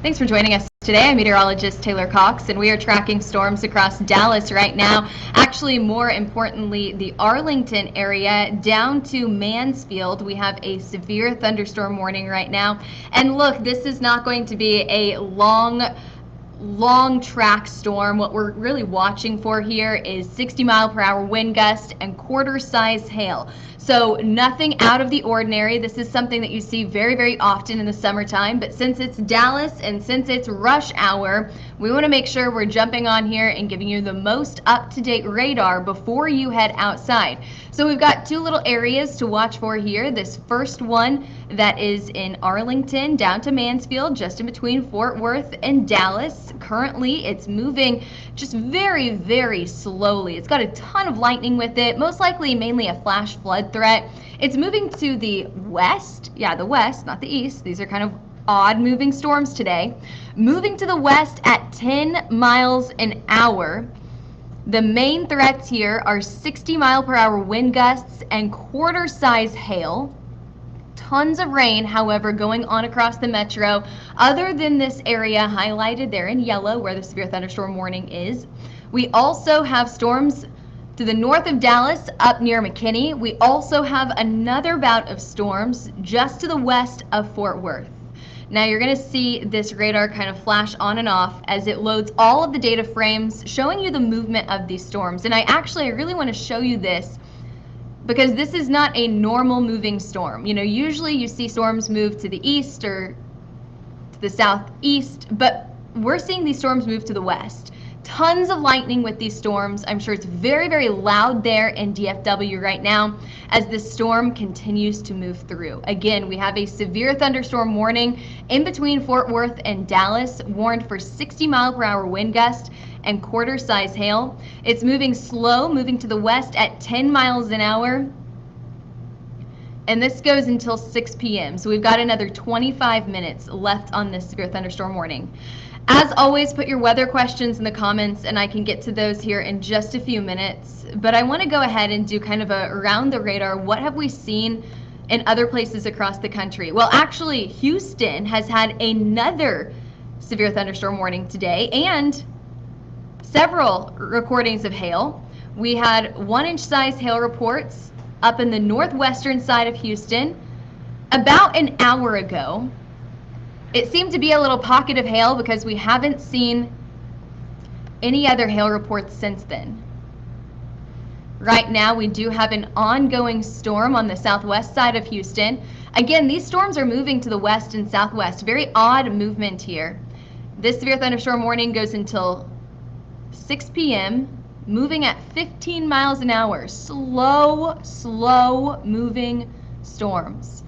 Thanks for joining us today. I'm meteorologist Taylor Cox, and we are tracking storms across Dallas right now. Actually, more importantly, the Arlington area down to Mansfield. We have a severe thunderstorm warning right now. And look, this is not going to be a long track storm. What we're really watching for here is 60-mile-per-hour wind gust and quarter-size hail. So nothing out of the ordinary. This is something that you see very, very often in the summertime, but since it's Dallas and since it's rush hour, we want to make sure we're jumping on here and giving you the most up-to-date radar before you head outside. So we've got two little areas to watch for here. This first one that is in Arlington down to Mansfield, just in between Fort Worth and Dallas. Currently, it's moving just very, very slowly. It's got a ton of lightning with it, most likely mainly a flash flood threat. It's moving to the west. Yeah, the west, not the east. These are kind of odd moving storms today. Moving to the west at 10 miles an hour. The main threats here are 60-mile-per-hour wind gusts and quarter-size hail. Tons of rain, however, going on across the metro, other than this area highlighted there in yellow where the severe thunderstorm warning is. We also have storms to the north of Dallas up near McKinney. We also have another bout of storms just to the west of Fort Worth. Now you're going to see this radar kind of flash on and off as it loads all of the data frames showing you the movement of these storms. And I really want to show you this because this is not a normal moving storm. You know, usually you see storms move to the east or to the southeast, but we're seeing these storms move to the west. Tons of lightning with these storms. I'm sure it's very, very loud there in DFW right now as this storm continues to move through. Again, we have a severe thunderstorm warning in between Fort Worth and Dallas, warned for 60-mile-per-hour wind gust and quarter-size hail. It's moving slow, moving to the west at 10 miles an hour. And this goes until 6 p.m. So we've got another 25 minutes left on this severe thunderstorm warning. As always, put your weather questions in the comments and I can get to those here in just a few minutes. But I want to go ahead and do kind of a around the radar. What have we seen in other places across the country? Well, actually, Houston has had another severe thunderstorm warning today and several recordings of hail. We had 1-inch size hail reports up in the northwestern side of Houston about an hour ago. It seemed to be a little pocket of hail because we haven't seen any other hail reports since then. Right now, we do have an ongoing storm on the southwest side of Houston. Again, these storms are moving to the west and southwest. Very odd movement here. This severe thunderstorm warning goes until 6 p.m., moving at 15 miles an hour. Slow moving storms.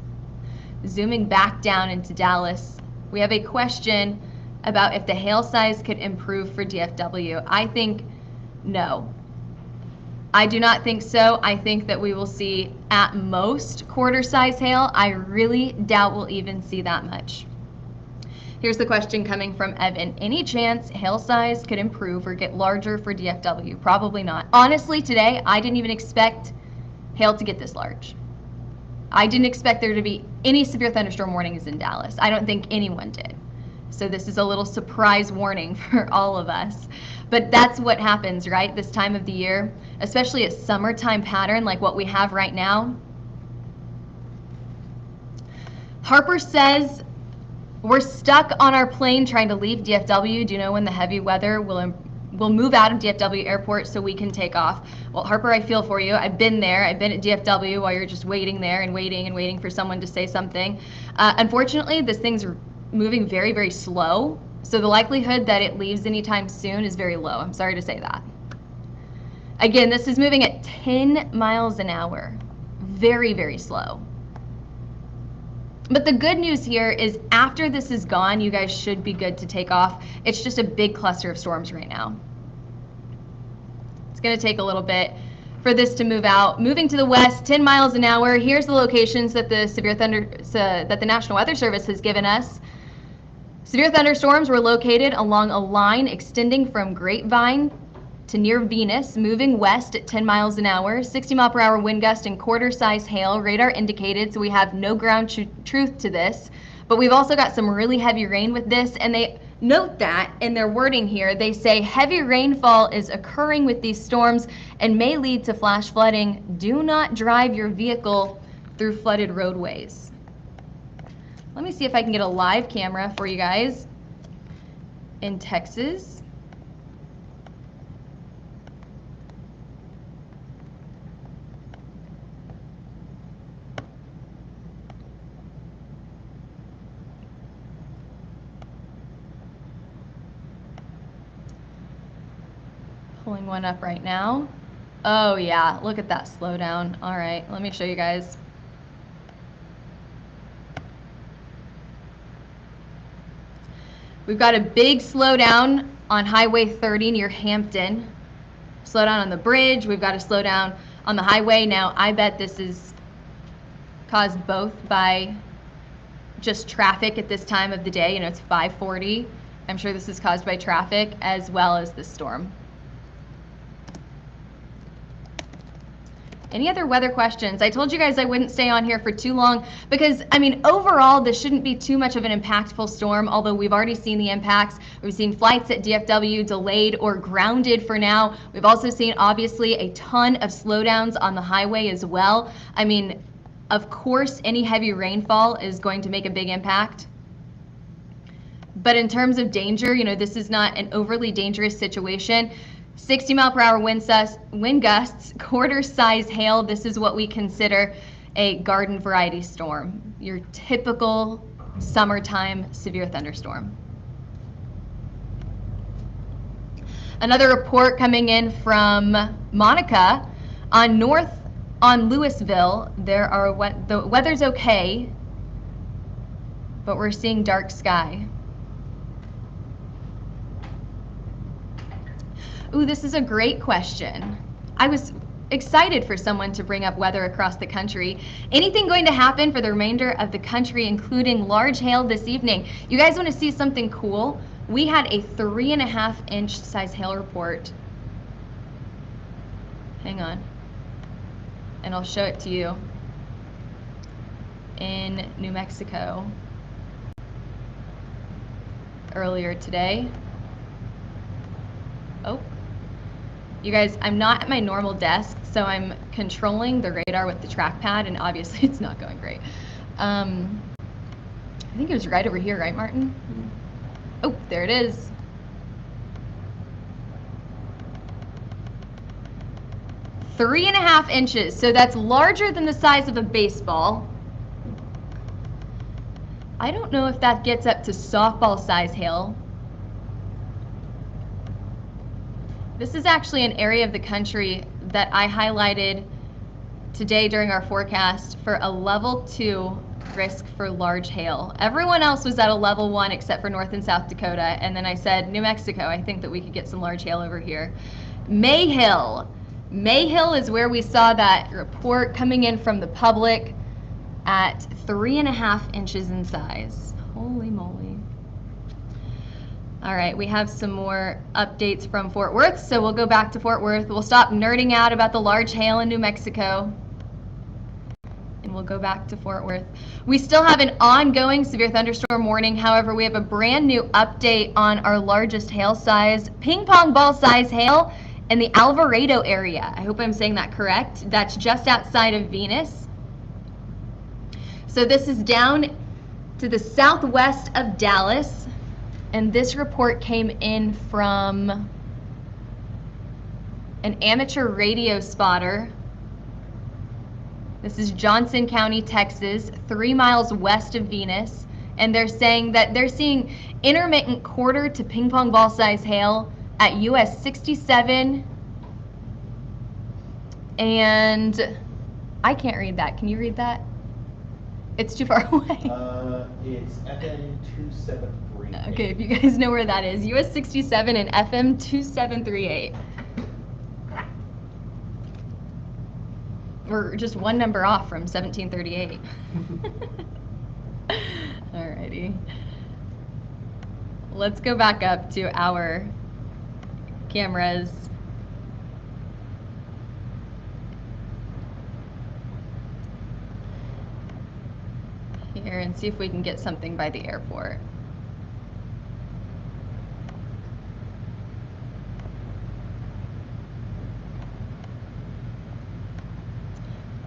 Zooming back down into Dallas. We have a question about if the hail size could improve for DFW. I think no. I do not think so. I think that we will see at most quarter-size hail. I really doubt we'll even see that much. Here's the question coming from Evan. Any chance hail size could improve or get larger for DFW? Probably not. Honestly, today, I didn't even expect hail to get this large. I didn't expect there to be any severe thunderstorm warnings in Dallas. I don't think anyone did. So this is a little surprise warning for all of us. But that's what happens, right, this time of the year, especially a summertime pattern like what we have right now. Harper says, we're stuck on our plane trying to leave DFW. Do you know when the heavy weather will move out of DFW airport so we can take off? Well, Harper, I feel for you. I've been there. I've been at DFW while you're just waiting there and waiting for someone to say something. Unfortunately, this thing's moving very, very slow. So the likelihood that it leaves anytime soon is very low. I'm sorry to say that. Again, this is moving at 10 miles an hour. Very, very slow. But the good news here is after this is gone, you guys should be good to take off. It's just a big cluster of storms right now. It's going to take a little bit for this to move out. Moving to the west, 10 miles an hour. Here's the locations that the National Weather Service has given us. Severe thunderstorms were located along a line extending from Grapevine to near Venus, moving west at 10 miles an hour, 60-mile-per-hour wind gust and quarter-size hail. Radar indicated, so we have no ground truth to this, But we've also got some really heavy rain with this, and they note that in their wording here. They say heavy rainfall is occurring with these storms and may lead to flash flooding. Do not drive your vehicle through flooded roadways. Let me see if I can get a live camera for you guys in Texas. Pulling one up right now. Oh yeah, look at that slowdown. All right, let me show you guys. We've got a big slowdown on Highway 30 near Hampton. Slowdown on the bridge. We've got a slowdown on the highway. Now, I bet this is caused both by just traffic at this time of the day. You know, it's 5:40. I'm sure this is caused by traffic as well as the storm. Any other weather questions? I told you guys I wouldn't stay on here for too long because, I mean, overall, this shouldn't be too much of an impactful storm, although we've already seen the impacts. We've seen flights at DFW delayed or grounded for now. We've also seen, obviously, a ton of slowdowns on the highway as well. I mean, of course, any heavy rainfall is going to make a big impact. But in terms of danger, you know, this is not an overly dangerous situation. 60-mile-per-hour wind gusts, quarter-size hail. This is what we consider a garden variety storm, your typical summertime severe thunderstorm. Another report coming in from Monica on Louisville. The weather's okay, but we're seeing dark sky. Ooh, this is a great question. I was excited for someone to bring up weather across the country. Anything going to happen for the remainder of the country, including large hail this evening? You guys want to see something cool? We had a 3.5-inch size hail report. Hang on. And I'll show it to you. In New Mexico earlier today. Oh. You guys, I'm not at my normal desk, so I'm controlling the radar with the trackpad, and obviously it's not going great. I think it was right over here, right, Martin? Oh, there it is. Three and a half inches, so that's larger than the size of a baseball. I don't know if that gets up to softball size hail. This is actually an area of the country that I highlighted today during our forecast for a level 2 risk for large hail. Everyone else was at a level 1 except for North and South Dakota, and then I said, New Mexico, I think that we could get some large hail over here. Mayhill is where we saw that report coming in from the public at 3.5 inches in size. Holy moly. All right, we have some more updates from Fort Worth, so we'll go back to Fort Worth. We'll stop nerding out about the large hail in New Mexico, and we'll go back to Fort Worth. We still have an ongoing severe thunderstorm warning. However, we have a brand new update on our largest hail size, ping pong ball size hail in the Alvarado area. I hope I'm saying that correct. That's just outside of Venus. So this is down to the southwest of Dallas. And this report came in from an amateur radio spotter. This is Johnson County, Texas, 3 miles west of Venus. And they're saying that they're seeing intermittent quarter to ping pong ball size hail at US 67. And I can't read that. Can you read that? It's too far away. It's FM 2738. Okay, if you guys know where that is, US 67 and FM 2738. We're just one number off from 1738. Alrighty. Let's go back up to our cameras. here and see if we can get something by the airport.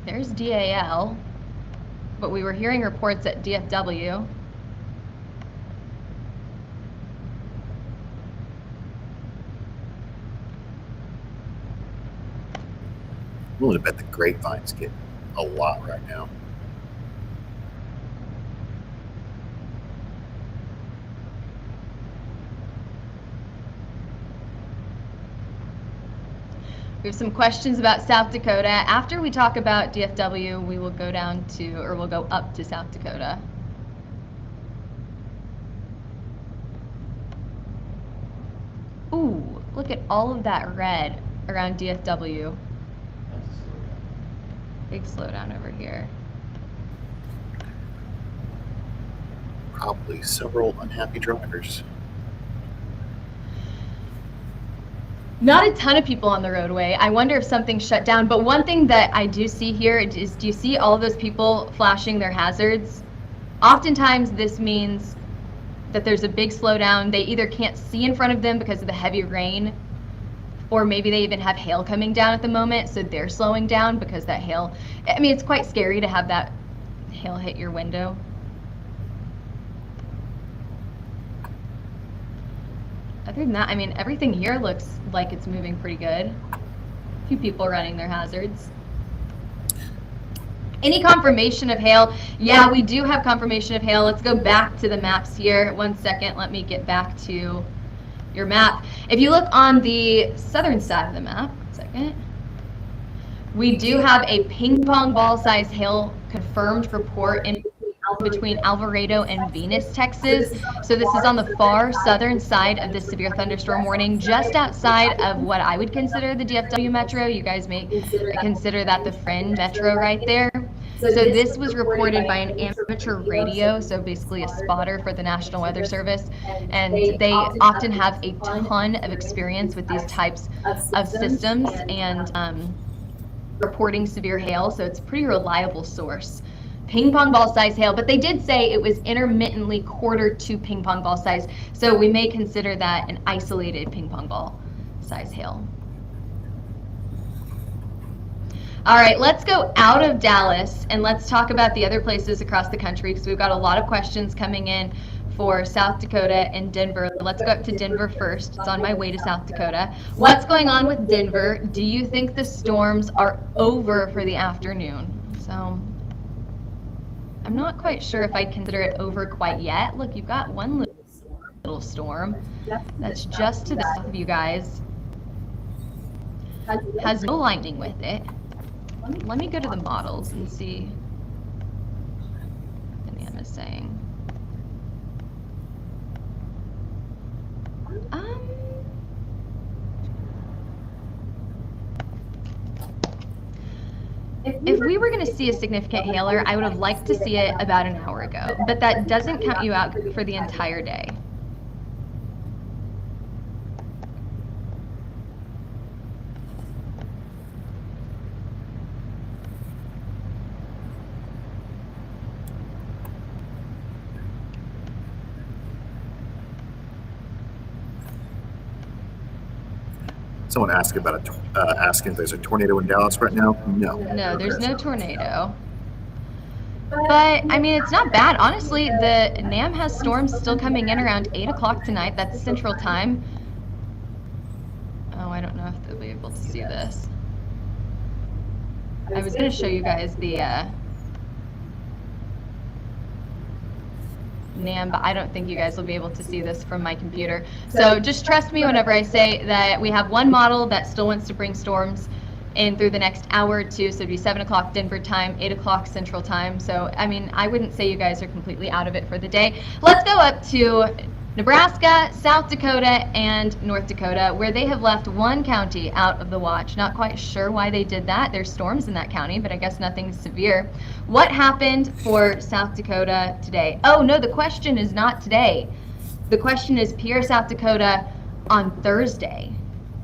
There's DAL, but we were hearing reports at DFW. I'm willing to bet the Grapevine's getting a lot right now. We have some questions about South Dakota. After we talk about DFW, we will go down to, or we'll go up to South Dakota. Ooh, look at all of that red around DFW. That's a slowdown. Big slowdown over here. Probably several unhappy drivers. Not a ton of people on the roadway. I wonder if something's shut down. But one thing that I do see here is, do you see all of those people flashing their hazards? Oftentimes this means that there's a big slowdown. They either can't see in front of them because of the heavy rain, or maybe they even have hail coming down at the moment, so they're slowing down because that hail, I mean, it's quite scary to have that hail hit your window. Other than that, I mean, everything here looks like it's moving pretty good. A few people running their hazards. Any confirmation of hail? Yeah, we do have confirmation of hail. Let's go back to the maps here. 1 second, let me get back to your map. If you look on the southern side of the map, 1 second, we do have a ping pong ball size hail confirmed report in between Alvarado and Venus, Texas. So this is on the far southern side of the severe thunderstorm warning, just outside of what I would consider the DFW metro. You guys may consider that the Friend metro right there. So this was reported by an amateur radio, so basically a spotter for the National Weather Service, and they often have a ton of experience with these types of systems and reporting severe hail, so it's a pretty reliable source. Ping pong ball size hail, but they did say it was intermittently quarter to ping pong ball size, so we may consider that an isolated ping pong ball size hail. All right, let's go out of Dallas and let's talk about the other places across the country, because we've got a lot of questions coming in for South Dakota and Denver. Let's go up to Denver first. It's on my way to South Dakota. What's going on with Denver? Do you think the storms are over for the afternoon? So I'm not quite sure if I'd consider it over quite yet. Look, you've got one little storm that's just to the south of you guys. Has no lightning with it. Let me go to the models and see what the NAM is saying. If we were going to see a significant hailer, I would have liked to see it about an hour ago, but that doesn't count you out for the entire day. Someone asked about asking if there's a tornado in Dallas right now. No. No, there's no tornado. But, I mean, it's not bad. Honestly, the NAM has storms still coming in around 8 o'clock tonight. That's Central Time. Oh, I don't know if they'll be able to see this. I was going to show you guys the NAM, but I don't think you guys will be able to see this from my computer. So just trust me whenever I say that we have one model that still wants to bring storms in through the next hour or two. So it'd be 7 o'clock Denver time, 8 o'clock Central Time. So, I mean, I wouldn't say you guys are completely out of it for the day. Let's go up to Nebraska, South Dakota, and North Dakota, where they have left one county out of the watch. Not quite sure why they did that. There's storms in that county, but I guess nothing severe. What happened for South Dakota today? Oh, no, the question is not today. The question is Pierre, South Dakota on Thursday.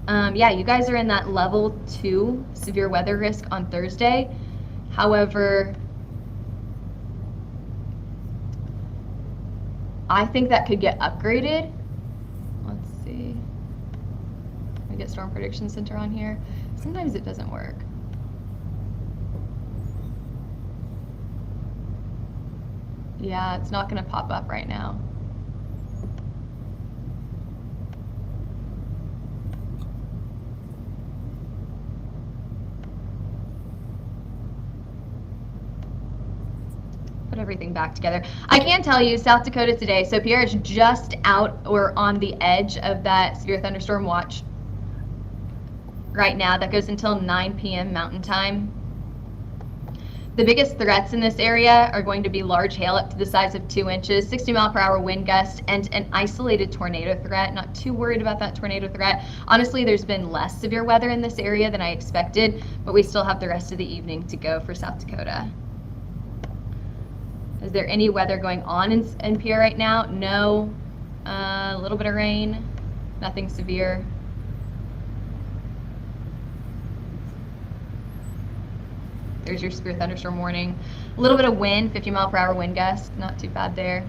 Yeah, you guys are in that level 2 severe weather risk on Thursday. However, I think that could get upgraded. Let's see. We get Storm Prediction Center on here. Sometimes it doesn't work. Yeah, it's not going to pop up right now. Put everything back together. I can tell you, South Dakota today, so Pierre is just out or on the edge of that severe thunderstorm watch right now. That goes until 9 p.m. Mountain Time. The biggest threats in this area are going to be large hail up to the size of 2 inches, 60-mile-per-hour wind gust, and an isolated tornado threat. Not too worried about that tornado threat. Honestly, there's been less severe weather in this area than I expected, but we still have the rest of the evening to go for South Dakota. Is there any weather going on in Pierre right now? No. A little bit of rain. Nothing severe. There's your severe thunderstorm warning. A little bit of wind, 50-mile-per-hour wind gust. Not too bad there.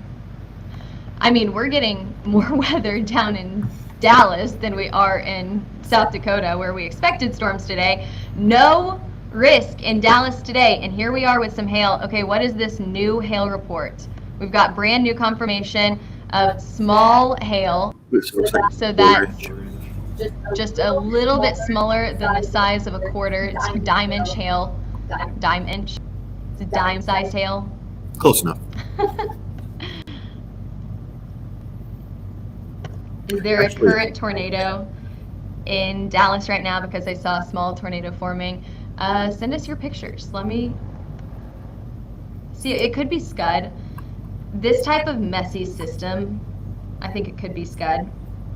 I mean, we're getting more weather down in Dallas than we are in South Dakota, where we expected storms today. No risk in Dallas today, and here we are with some hail. Okay, what is this new hail report? We've got brand new confirmation of small hail. So that's just a little bit smaller than the size of a quarter. It's dime inch hail. Dime inch. It's a dime sized hail. Close enough. Is there a current tornado in Dallas right now? Because I saw a small tornado forming. Send us your pictures. Let me see. It could be Scud. This type of messy system, I think it could be Scud.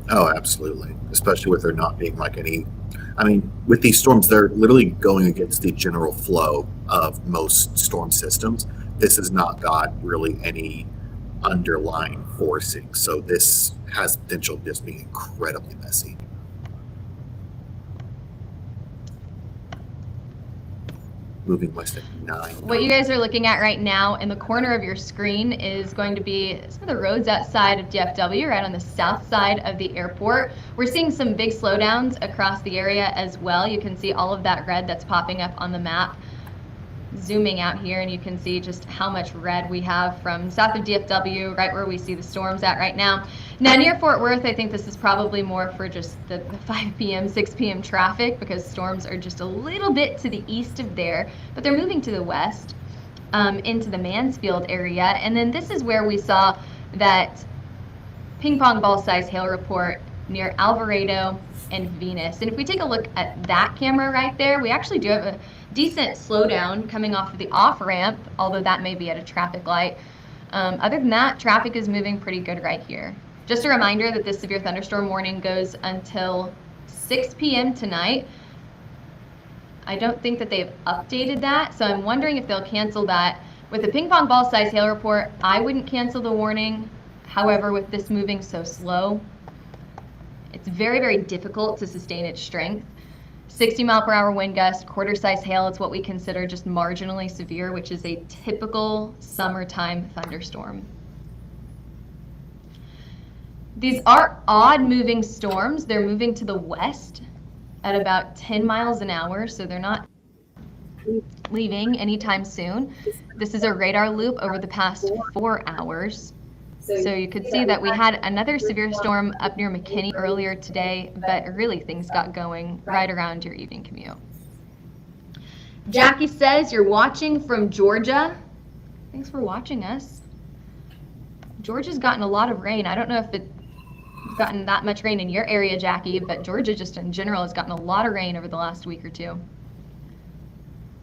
Oh, absolutely. Especially with there not being like any, I mean, with these storms, they're literally going against the general flow of most storm systems. This has not got really any underlying forcing. So this has potential of just being incredibly messy. Moving west at 9. What you guys are looking at right now in the corner of your screen is going to be some of the roads outside of DFW, right on the south side of the airport. We're seeing some big slowdowns across the area as well. You can see all of that red that's popping up on the map. Zooming out here, and you can see just how much red we have from south of DFW, right where we see the storms at right now. Now near Fort Worth, I think this is probably more for just the 5 p.m., 6 p.m. traffic, because storms are just a little bit to the east of there, but they're moving to the west into the Mansfield area. And then this is where we saw that ping pong ball size hail report near Alvarado and Venus. And if we take a look at that camera right there, we actually do have a decent slowdown coming off of the off ramp, although that may be at a traffic light. Other than that, traffic is moving pretty good right here. Just a reminder that this severe thunderstorm warning goes until 6 p.m. tonight. I don't think that they've updated that, so I'm wondering if they'll cancel that. With the ping pong ball size hail report, I wouldn't cancel the warning. However, with this moving so slow, it's very, very difficult to sustain its strength. 60-mile-per-hour wind gust, quarter-size hail, it's what we consider just marginally severe, which is a typical summertime thunderstorm. These are odd moving storms. They're moving to the west at about 10 miles an hour, so they're not leaving anytime soon. This is a radar loop over the past 4 hours. So you could see that we had another severe storm up near McKinney earlier today, but really things got going right around your evening commute. Jackie says you're watching from Georgia. Thanks for watching us. Georgia's gotten a lot of rain. I don't know if it's gotten that much rain in your area, Jackie, but Georgia just in general has gotten a lot of rain over the last week or two.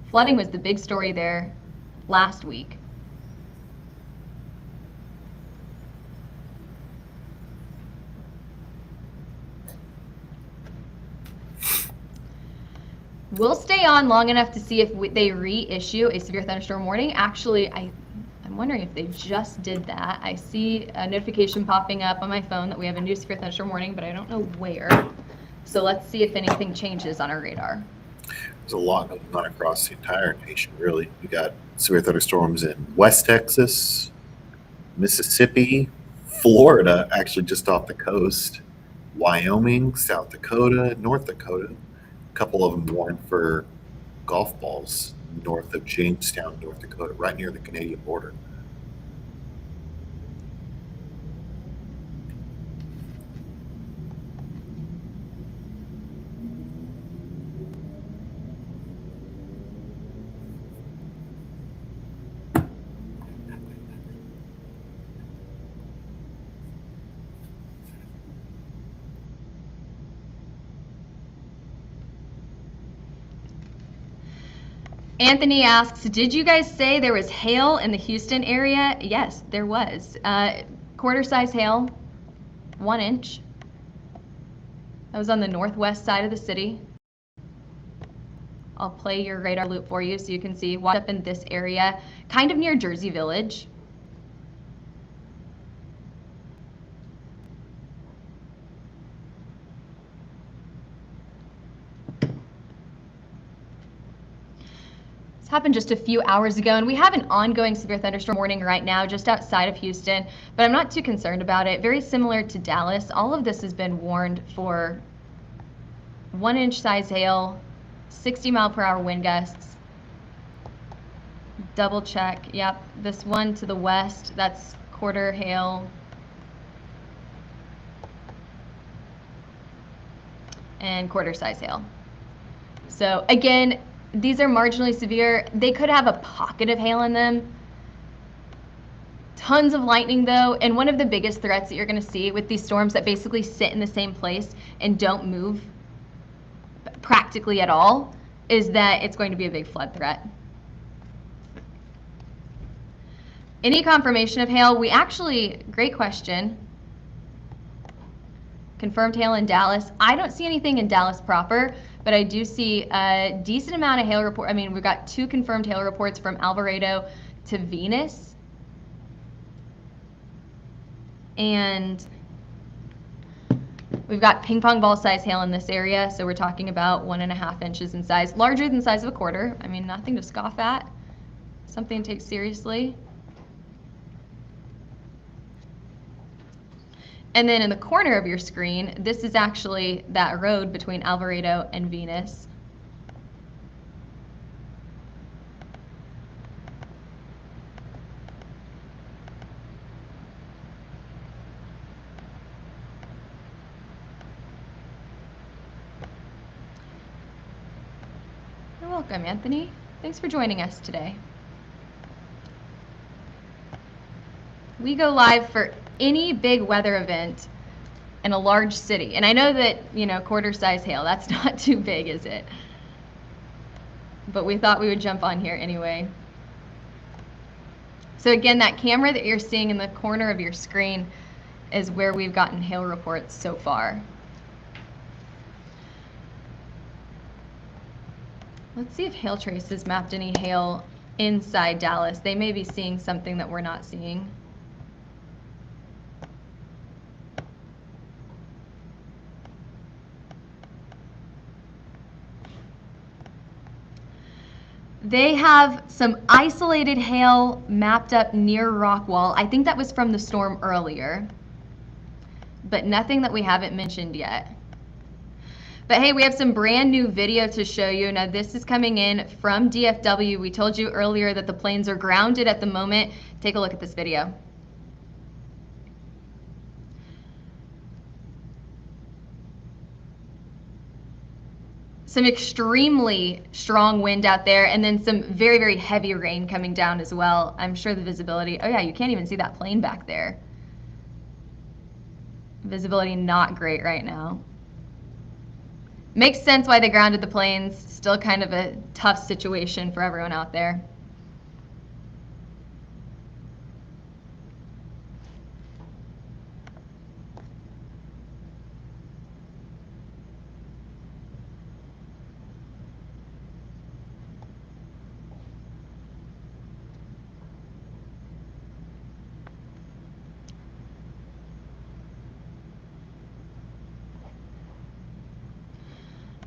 Flooding was the big story there last week. We'll stay on long enough to see if they reissue a severe thunderstorm warning. Actually, I'm wondering if they just did that. I see a notification popping up on my phone that we have a new severe thunderstorm warning, but I don't know where. So let's see if anything changes on our radar. There's a lot going on across the entire nation, really. You got severe thunderstorms in West Texas, Mississippi, Florida, actually just off the coast, Wyoming, South Dakota, North Dakota. A couple of them warned for golf balls north of Jamestown, North Dakota, right near the Canadian border. Anthony asks, did you guys say there was hail in the Houston area? Yes, there was. Quarter-size hail, 1 inch. That was on the northwest side of the city. I'll play your radar loop for you so you can see what's up in this area, kind of near Jersey Village. This happened just a few hours ago, and we have an ongoing severe thunderstorm warning right now just outside of Houston, but I'm not too concerned about it. Very similar to Dallas, all of this has been warned for 1 inch size hail, 60-mile-per-hour wind gusts. Double check, yep, this one to the west, that's quarter hail. And quarter size hail. So again, these are marginally severe. They could have a pocket of hail in them. Tons of lightning though, and one of the biggest threats that you're going to see with these storms that basically sit in the same place and don't move practically at all is that it's going to be a big flood threat. Any confirmation of hail? We actually, great question. Confirmed hail in Dallas. I don't see anything in Dallas proper, but I do see a decent amount of hail report. I mean, we've got 2 confirmed hail reports from Alvarado to Venus. And we've got ping pong ball size hail in this area. So we're talking about 1.5 inches in size, larger than the size of a quarter. I mean, nothing to scoff at, something to take seriously. And then in the corner of your screen, this is actually that road between Alvarado and Venus. You're welcome, Anthony. Thanks for joining us today. We go live for any big weather event in a large city. And I know that, you know, quarter size hail, that's not too big, is it? But we thought we would jump on here anyway. So again, that camera that you're seeing in the corner of your screen is where we've gotten hail reports so far. Let's see if Hail Trace has mapped any hail inside Dallas. They may be seeing something that we're not seeing. They have some isolated hail mapped up near Rockwall. I think that was from the storm earlier, but nothing that we haven't mentioned yet. But hey, we have some brand new video to show you. Now this is coming in from DFW. We told you earlier that the planes are grounded at the moment. Take a look at this video. Some extremely strong wind out there, and then some very, very heavy rain coming down as well. I'm sure the visibility, oh yeah, you can't even see that plane back there. Visibility not great right now. Makes sense why they grounded the planes. Still kind of a tough situation for everyone out there.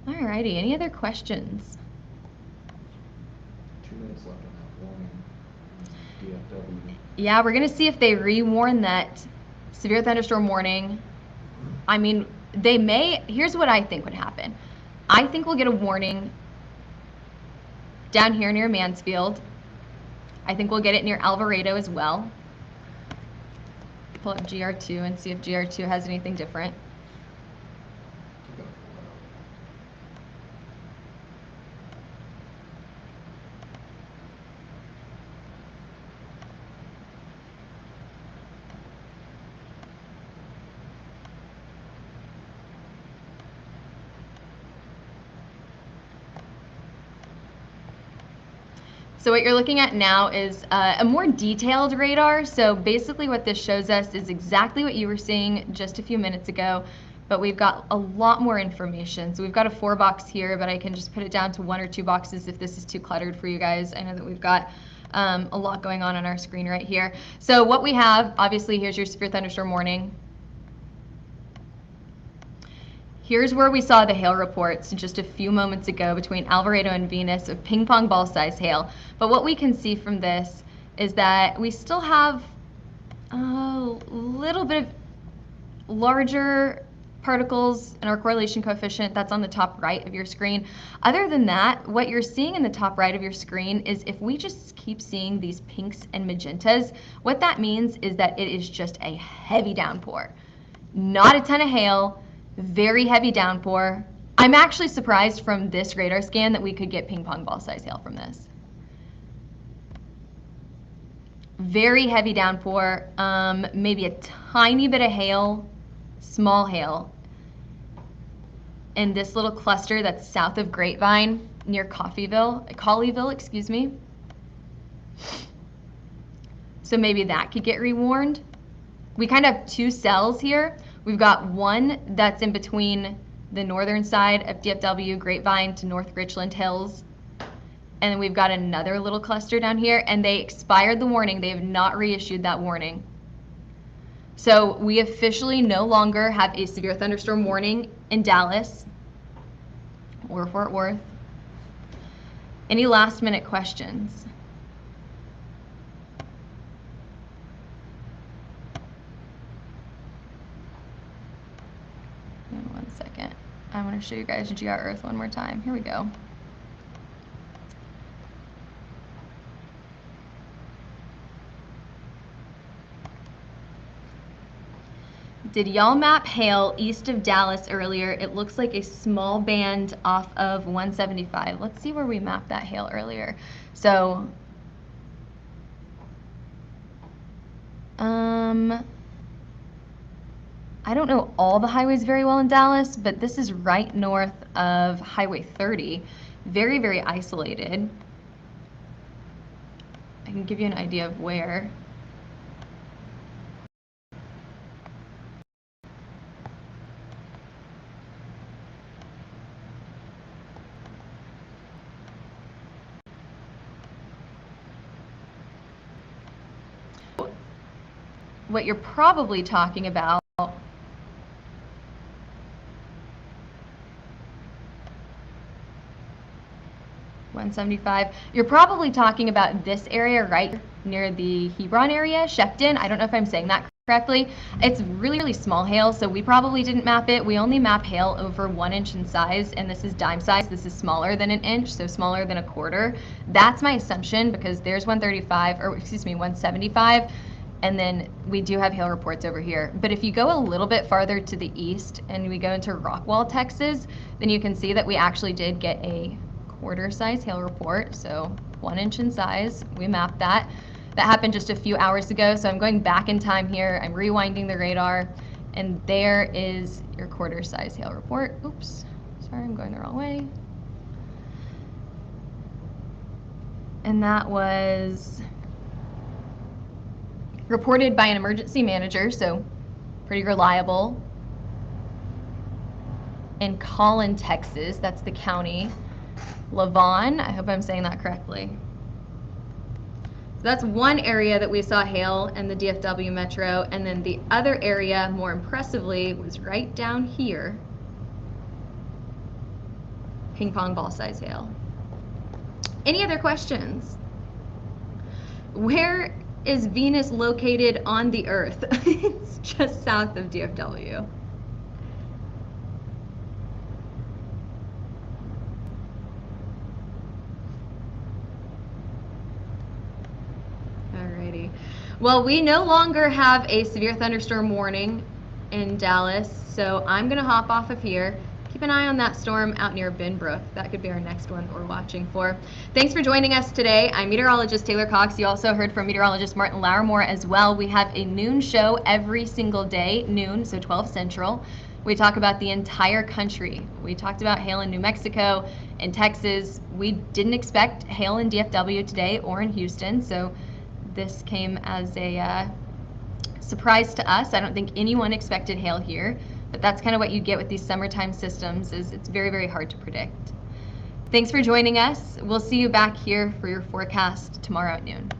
Alrighty, any other questions? 2 minutes left on that warning. DFW. Yeah, we're gonna see if they rewarn that severe thunderstorm warning. I mean, they may, here's what I think would happen. I think we'll get a warning down here near Mansfield. I think we'll get it near Alvarado as well. Pull up GR2 and see if GR2 has anything different. So what you're looking at now is a more detailed radar. So basically what this shows us is exactly what you were seeing just a few minutes ago, but we've got a lot more information. So we've got a 4-box here, but I can just put it down to 1 or 2 boxes if this is too cluttered for you guys. I know that we've got a lot going on our screen right here. So what we have, obviously, here's your severe thunderstorm warning. Here's where we saw the hail reports just a few moments ago between Alvarado and Venus of ping pong ball size hail. But what we can see from this is that we still have a little bit of larger particles in our correlation coefficient. That's on the top right of your screen. Other than that, what you're seeing in the top right of your screen is if we just keep seeing these pinks and magentas, what that means is that it is just a heavy downpour. Not a ton of hail, very heavy downpour. I'm actually surprised from this radar scan that we could get ping pong ball size hail from this. Very heavy downpour, maybe a tiny bit of hail, small hail, in this little cluster that's south of Grapevine near Colleyville, excuse me. So maybe that could get rewarned. We kind of have 2 cells here. We've got one that's in between the northern side of DFW, Grapevine to North Richland Hills. And then we've got another little cluster down here, and they expired the warning. They have not reissued that warning. So we officially no longer have a severe thunderstorm warning in Dallas or Fort Worth. Any last minute questions? In 1 second. I want to show you guys GR Earth one more time. Here we go. Did y'all map hail east of Dallas earlier? It looks like a small band off of 175. Let's see where we mapped that hail earlier. So, I don't know all the highways very well in Dallas, but this is right north of Highway 30. Very, very isolated. I can give you an idea of where. What you're probably talking about .175. You're probably talking about this area right near the Hebron area, Shepton. I don't know if I'm saying that correctly. It's really, really small hail, so we probably didn't map it. We only map hail over 1 inch in size, and this is dime size. This is smaller than an inch, so smaller than a quarter. That's my assumption because there's 135, or excuse me, 175. And then we do have hail reports over here. But if you go a little bit farther to the east and we go into Rockwall, Texas, then you can see that we actually did get a quarter size hail report. So 1 inch in size, we mapped that. That happened just a few hours ago. So I'm going back in time here. I'm rewinding the radar. And there is your quarter size hail report. Oops, sorry, I'm going the wrong way. And that was reported by an emergency manager, so pretty reliable. In Collin, Texas, that's the county. Lavon, I hope I'm saying that correctly. So that's one area that we saw hail in the DFW metro, and then the other area, more impressively, was right down here. Ping pong ball size hail. Any other questions? Where is Venus located on the Earth? It's just south of DFW. Alrighty. Well, we no longer have a severe thunderstorm warning in Dallas, so I'm going to hop off of here. Keep an eye on that storm out near Binbrook. That could be our next one that we're watching for. Thanks for joining us today. I'm meteorologist Taylor Cox. You also heard from meteorologist Martin Lauermore as well. We have a noon show every single day, noon, so 12 Central. We talk about the entire country. We talked about hail in New Mexico and Texas. We didn't expect hail in DFW today or in Houston, so this came as a surprise to us. I don't think anyone expected hail here, but that's kind of what you get with these summertime systems, is it's very, very hard to predict. Thanks for joining us. We'll see you back here for your forecast tomorrow at noon.